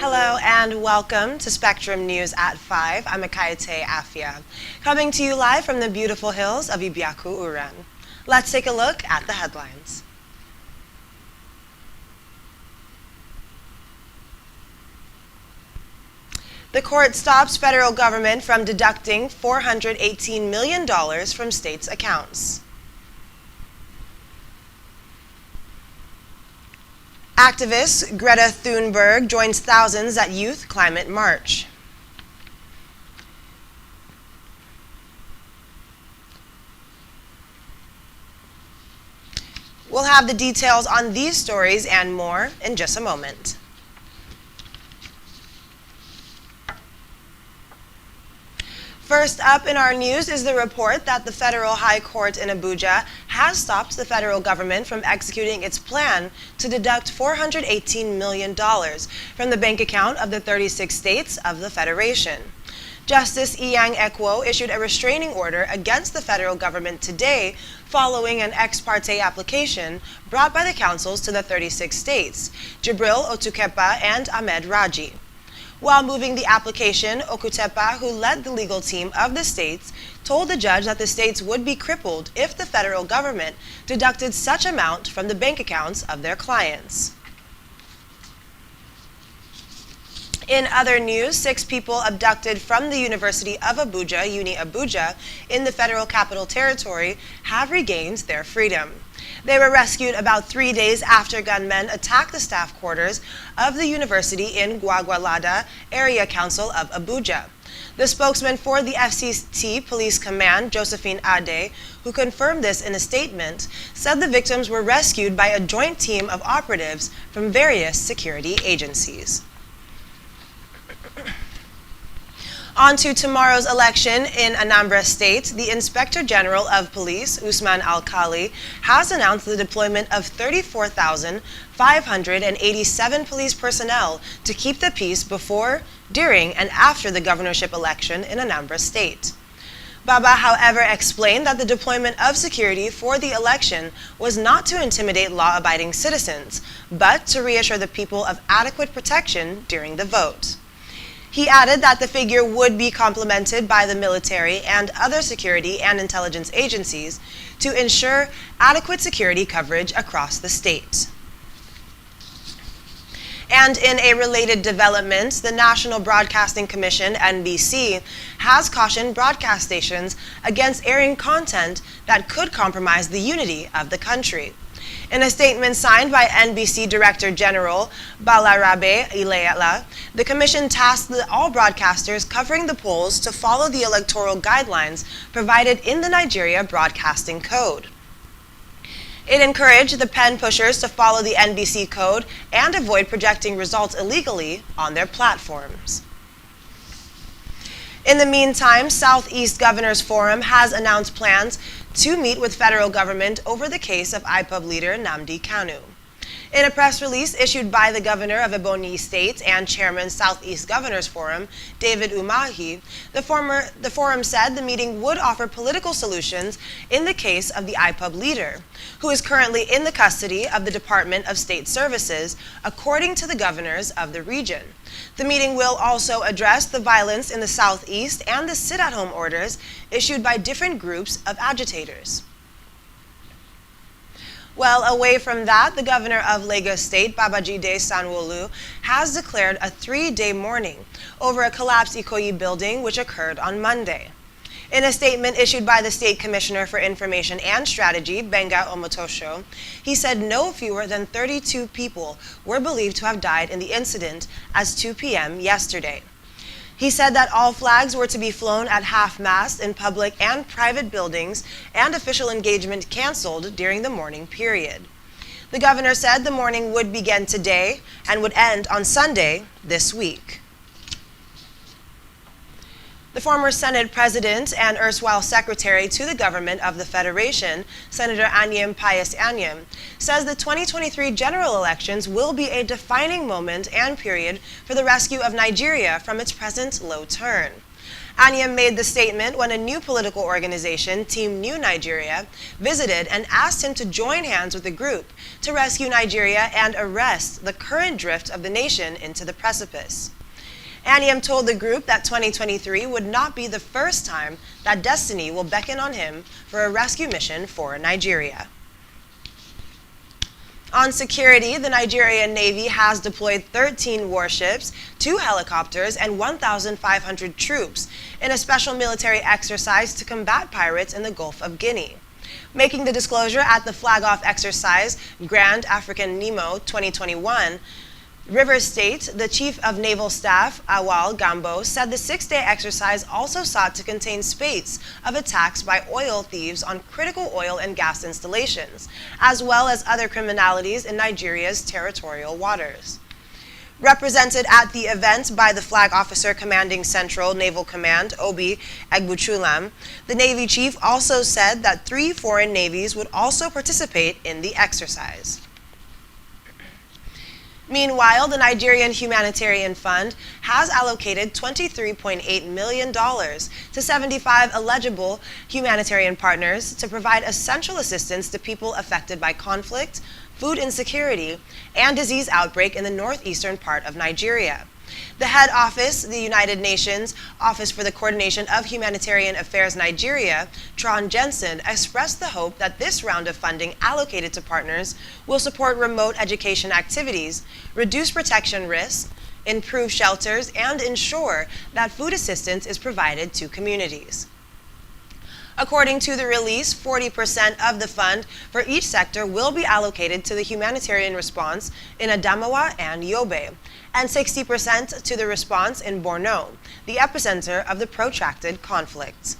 Hello and welcome to Spectrum News at 5. I'm Akaite Afia, coming to you live from the beautiful hills of Ibiaku, Uran. Let's take a look at the headlines. The court stops federal government from deducting $418 million from states' accounts. Activist Greta Thunberg joins thousands at Youth Climate March. We'll have the details on these stories and more in just a moment. First up in our news is the report that the Federal High Court in Abuja has stopped the federal government from executing its plan to deduct $418 million from the bank account of the 36 states of the Federation. Justice Iyang Ekwo issued a restraining order against the federal government today following an ex parte application brought by the councils to the 36 states, Jibril Otukepa and Ahmed Raji. While moving the application, Okutepa, who led the legal team of the states, told the judge that the states would be crippled if the federal government deducted such amount from the bank accounts of their clients. In other news, 6 people abducted from the University of Abuja, Uni Abuja, in the Federal Capital Territory have regained their freedom. They were rescued about 3 days after gunmen attacked the staff quarters of the university in Gwagwalada Area Council of Abuja. The spokesman for the FCT Police Command, Josephine Ade, who confirmed this in a statement, said the victims were rescued by a joint team of operatives from various security agencies. On to tomorrow's election in Anambra State, the Inspector General of Police, Usman Alkali, has announced the deployment of 34,587 police personnel to keep the peace before, during, and after the governorship election in Anambra State. Baba, however, explained that the deployment of security for the election was not to intimidate law-abiding citizens, but to reassure the people of adequate protection during the vote. He added that the figure would be complemented by the military and other security and intelligence agencies to ensure adequate security coverage across the state. And in a related development, the National Broadcasting Commission, NBC, has cautioned broadcast stations against airing content that could compromise the unity of the country. In a statement signed by NBC Director General Balarabe Ileala, the Commission tasked all broadcasters covering the polls to follow the electoral guidelines provided in the Nigeria Broadcasting Code. It encouraged the pen pushers to follow the NBC code and avoid projecting results illegally on their platforms. In the meantime, Southeast Governors Forum has announced plans to meet with federal government over the case of IPOB leader Nnamdi Kanu. In a press release issued by the governor of Ebonyi State and chairman Southeast Governors Forum, David Umahi, the forum said the meeting would offer political solutions in the case of the IPOB leader, who is currently in the custody of the Department of State Services, according to the governors of the region. The meeting will also address the violence in the Southeast and the sit-at-home orders issued by different groups of agitators. Well, away from that, the governor of Lagos State, Babajide Sanwo-Olu, has declared a 3-day mourning over a collapsed Ikoyi building which occurred on Monday. In a statement issued by the State Commissioner for Information and Strategy, Benga Omotosho, he said no fewer than 32 people were believed to have died in the incident as 2 p.m. yesterday. He said that all flags were to be flown at half-mast in public and private buildings and official engagement canceled during the mourning period. The governor said the mourning would begin today and would end on Sunday this week. The former Senate President and erstwhile Secretary to the Government of the Federation, Senator Anyim Pius Anyim, says the 2023 general elections will be a defining moment and period for the rescue of Nigeria from its present low turn. Anyim made the statement when a new political organization, Team New Nigeria, visited and asked him to join hands with the group to rescue Nigeria and arrest the current drift of the nation into the precipice. Anyim told the group that 2023 would not be the first time that destiny will beckon on him for a rescue mission for Nigeria. On security, the Nigerian Navy has deployed 13 warships, 2 helicopters, and 1,500 troops in a special military exercise to combat pirates in the Gulf of Guinea. Making the disclosure at the flag-off exercise, Grand African Nemo 2021, River State, the Chief of Naval Staff, Awal Gambo, said the 6-day exercise also sought to contain spates of attacks by oil thieves on critical oil and gas installations, as well as other criminalities in Nigeria's territorial waters. Represented at the event by the Flag Officer Commanding Central Naval Command, Obi Egbuchulam, the Navy Chief also said that 3 foreign navies would also participate in the exercise. Meanwhile, the Nigerian Humanitarian Fund has allocated $23.8 million to 75 eligible humanitarian partners to provide essential assistance to people affected by conflict, food insecurity, and disease outbreak in the northeastern part of Nigeria. The head office, the United Nations Office for the Coordination of Humanitarian Affairs Nigeria, Tron Jensen, expressed the hope that this round of funding allocated to partners will support remote education activities, reduce protection risks, improve shelters, and ensure that food assistance is provided to communities. According to the release, 40% of the fund for each sector will be allocated to the humanitarian response in Adamawa and Yobe, and 60% to the response in Borno, the epicenter of the protracted conflict.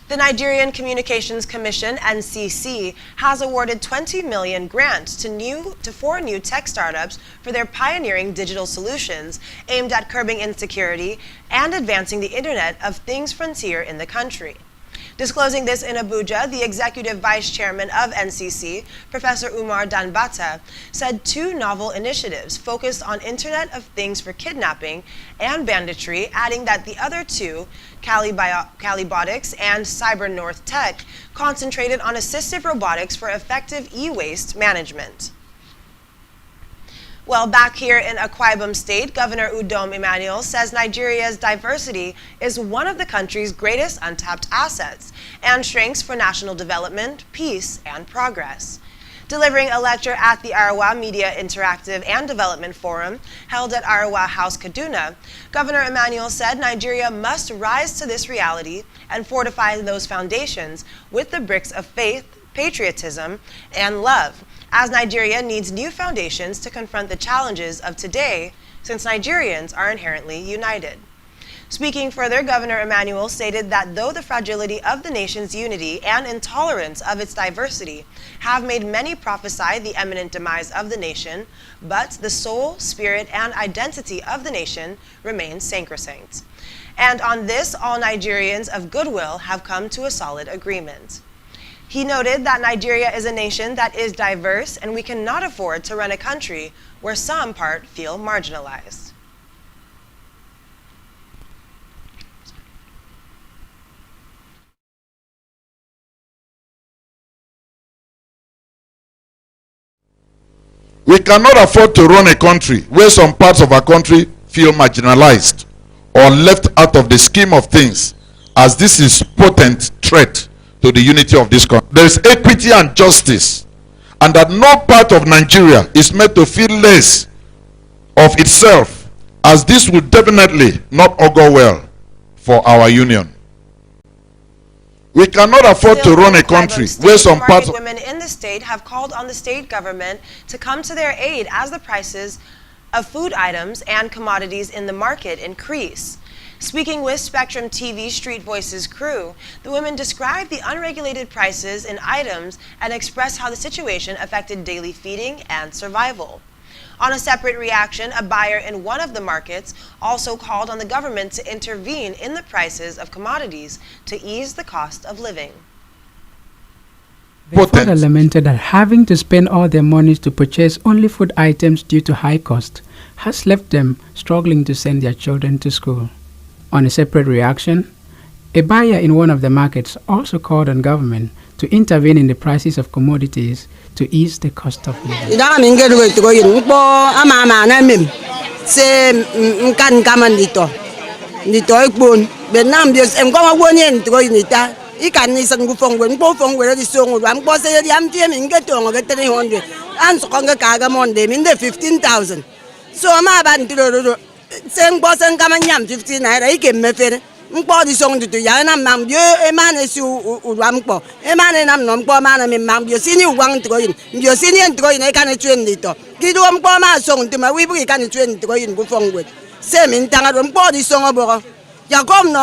The Nigerian Communications Commission, NCC, has awarded $20 million grants to 4 new tech startups for their pioneering digital solutions aimed at curbing insecurity and advancing the Internet of Things frontier in the country. Disclosing this in Abuja, the executive vice chairman of NCC, Professor Umar Danbata, said 2 novel initiatives focused on Internet of Things for kidnapping and banditry, adding that the other 2, Calibotics and Cyber North Tech, concentrated on assistive robotics for effective e-waste management. Well, back here in Akwa Ibom State, Governor Udom Emmanuel says Nigeria's diversity is one of the country's greatest untapped assets and strengths for national development, peace, and progress. Delivering a lecture at the Arawa Media Interactive and Development Forum held at Arawa House, Kaduna, Governor Emmanuel said Nigeria must rise to this reality and fortify those foundations with the bricks of faith, patriotism, and love, as Nigeria needs new foundations to confront the challenges of today, since Nigerians are inherently united. Speaking further, Governor Emmanuel stated that though the fragility of the nation's unity and intolerance of its diversity have made many prophesy the imminent demise of the nation, but the soul, spirit, and identity of the nation remain sacrosanct. And on this, all Nigerians of goodwill have come to a solid agreement. He noted that Nigeria is a nation that is diverse, and we cannot afford to run a country where some part feel marginalized. We cannot afford to run a country where some parts of our country feel marginalized or left out of the scheme of things, as this is potent threat to the unity of this country. There is equity and justice, and that no part of Nigeria is made to feel less of itself, as this will definitely not augur well for our union. We cannot afford to run a country where some parts of women in the state have called on the state government to come to their aid as the prices of food items and commodities in the market increase. Speaking with SpectrumTv Street Voices crew, the women described the unregulated prices in items and expressed how the situation affected daily feeding and survival. On a separate reaction, a buyer in one of the markets also called on the government to intervene in the prices of commodities to ease the cost of living. They further lamented that having to spend all their money to purchase only food items due to high cost has left them struggling to send their children to school. On a separate reaction, a buyer in one of the markets also called on government to intervene in the prices of commodities to ease the cost of living. So I'm about to send boss and come and yam 15 naira. He came me fair. Mbodi song to yana mam yo e man is you urampo. E man and I'm non poor man and mam you seen you want to go in. You seen you to go in a can train little. Did one poor man song to my we can train to go in go from with. Same in Tangarum body song about. Ya come no.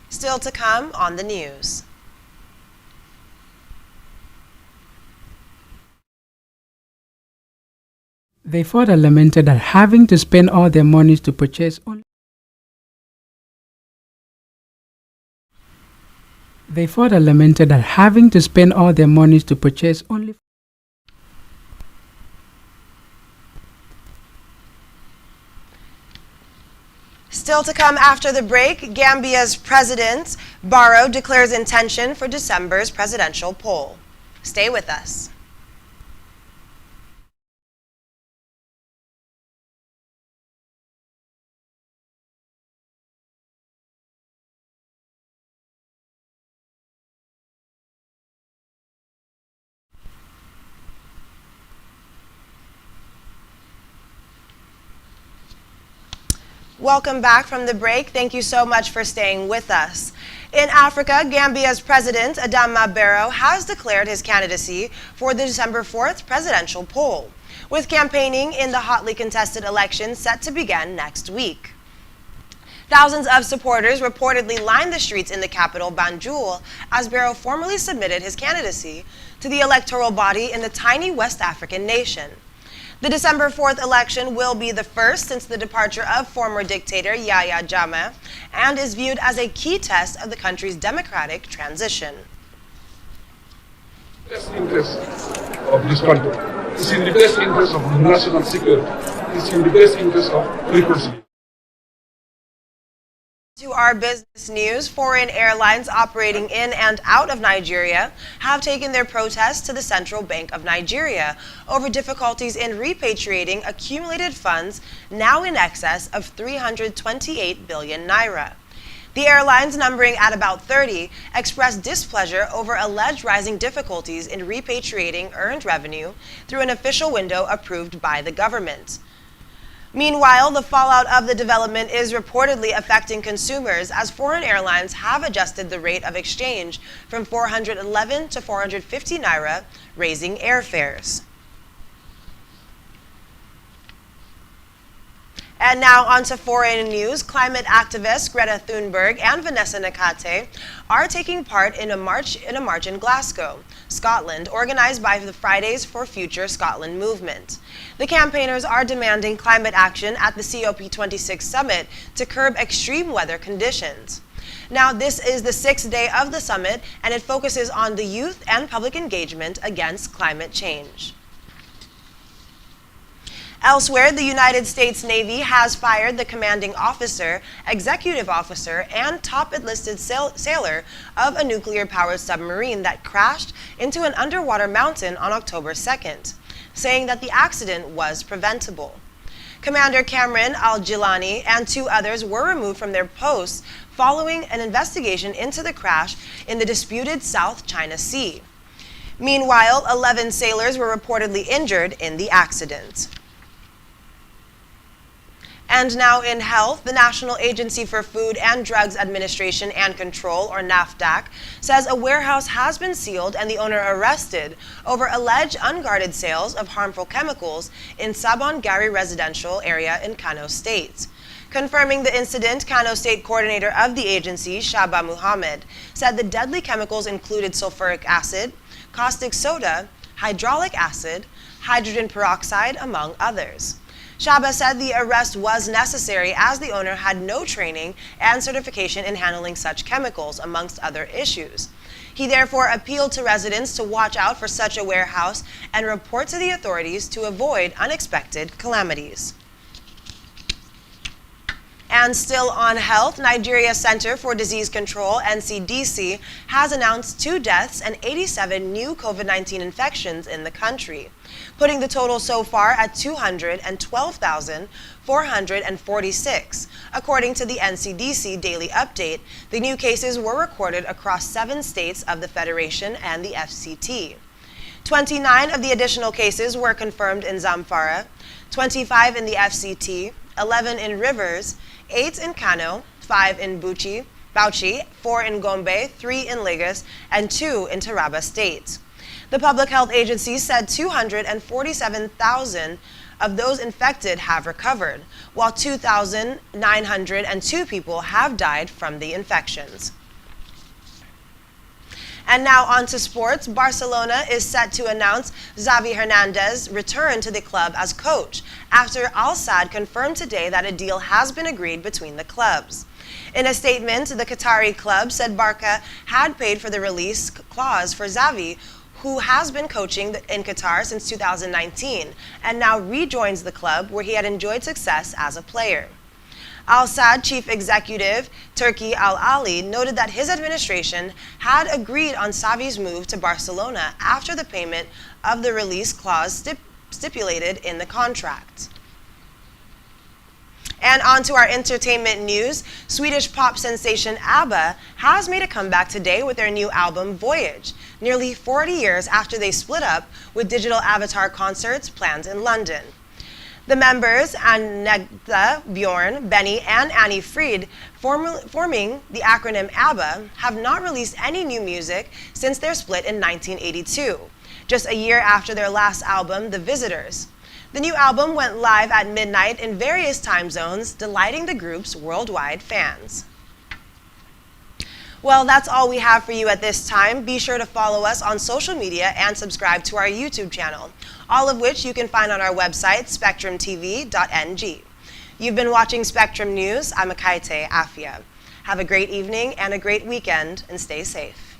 Still to come on the news. They further lamented that having to spend all their monies to purchase only Still to come after the break, Gambia's President Barrow declares intention for December's presidential poll. Stay with us. Welcome back from the break. Thank you so much for staying with us. In Africa, Gambia's President Adama Barrow has declared his candidacy for the December 4th presidential poll, with campaigning in the hotly contested election set to begin next week. Thousands of supporters reportedly lined the streets in the capital, Banjul, as Barrow formally submitted his candidacy to the electoral body in the tiny West African nation. The December 4th election will be the first since the departure of former dictator Yahya Jammeh and is viewed as a key test of the country's democratic transition. Best interest of this country. It's in the best interest of national security. It's in the best interest of reconciliation. To our business news, foreign airlines operating in and out of Nigeria have taken their protests to the Central Bank of Nigeria over difficulties in repatriating accumulated funds now in excess of 328 billion naira. The airlines, numbering at about 30, expressed displeasure over alleged rising difficulties in repatriating earned revenue through an official window approved by the government. Meanwhile, the fallout of the development is reportedly affecting consumers as foreign airlines have adjusted the rate of exchange from 411 to 450 naira, raising airfares. And now on to foreign news. Climate activists Greta Thunberg and Vanessa Nakate are taking part in a march in Glasgow, Scotland, organized by the Fridays for Future Scotland movement. The campaigners are demanding climate action at the COP26 summit to curb extreme weather conditions. Now, this is the 6th day of the summit, and it focuses on the youth and public engagement against climate change. Elsewhere, the United States Navy has fired the commanding officer, executive officer, and top enlisted sailor of a nuclear-powered submarine that crashed into an underwater mountain on October 2nd, saying that the accident was preventable. Commander Cameron Al-Jilani and 2 others were removed from their posts following an investigation into the crash in the disputed South China Sea. Meanwhile, 11 sailors were reportedly injured in the accident. And now in health, the National Agency for Food and Drugs Administration and Control, or NAFDAC, says a warehouse has been sealed and the owner arrested over alleged unguarded sales of harmful chemicals in Sabon Gari residential area in Kano State. Confirming the incident, Kano State coordinator of the agency, Shaba Muhammad, said the deadly chemicals included sulfuric acid, caustic soda, hydraulic acid, hydrogen peroxide, among others. Shaba said the arrest was necessary as the owner had no training and certification in handling such chemicals, amongst other issues. He therefore appealed to residents to watch out for such a warehouse and report to the authorities to avoid unexpected calamities. And still on health, Nigeria's Center for Disease Control, NCDC, has announced 2 deaths and 87 new COVID-19 infections in the country, putting the total so far at 212,446. According to the NCDC Daily Update, the new cases were recorded across 7 states of the Federation and the FCT. 29 of the additional cases were confirmed in Zamfara, 25 in the FCT, 11 in Rivers, 8 in Kano, 5 in Bauchi, 4 in Gombe, 3 in Lagos, and 2 in Taraba State. The Public Health Agency said 247,000 of those infected have recovered, while 2,902 people have died from the infections. And now on to sports. Barcelona is set to announce Xavi Hernandez's return to the club as coach after Al Sadd confirmed today that a deal has been agreed between the clubs. In a statement, the Qatari club said Barca had paid for the release clause for Xavi, who has been coaching in Qatar since 2019 and now rejoins the club where he had enjoyed success as a player. Al Sadd chief executive Turki Al Ali noted that his administration had agreed on Xavi's move to Barcelona after the payment of the release clause stipulated in the contract. And on to our entertainment news. Swedish pop sensation ABBA has made a comeback today with their new album Voyage, nearly 40 years after they split up with digital avatar concerts planned in London. The members, Agnetha, Bjorn, Benny, and Annie Fried, forming the acronym ABBA, have not released any new music since their split in 1982, just a year after their last album, The Visitors. The new album went live at midnight in various time zones, delighting the group's worldwide fans. Well, that's all we have for you at this time. Be sure to follow us on social media and subscribe to our YouTube channel, all of which you can find on our website, SpectrumTv.ng. You've been watching Spectrum News. I'm Akaite Afia. Have a great evening and a great weekend, and stay safe.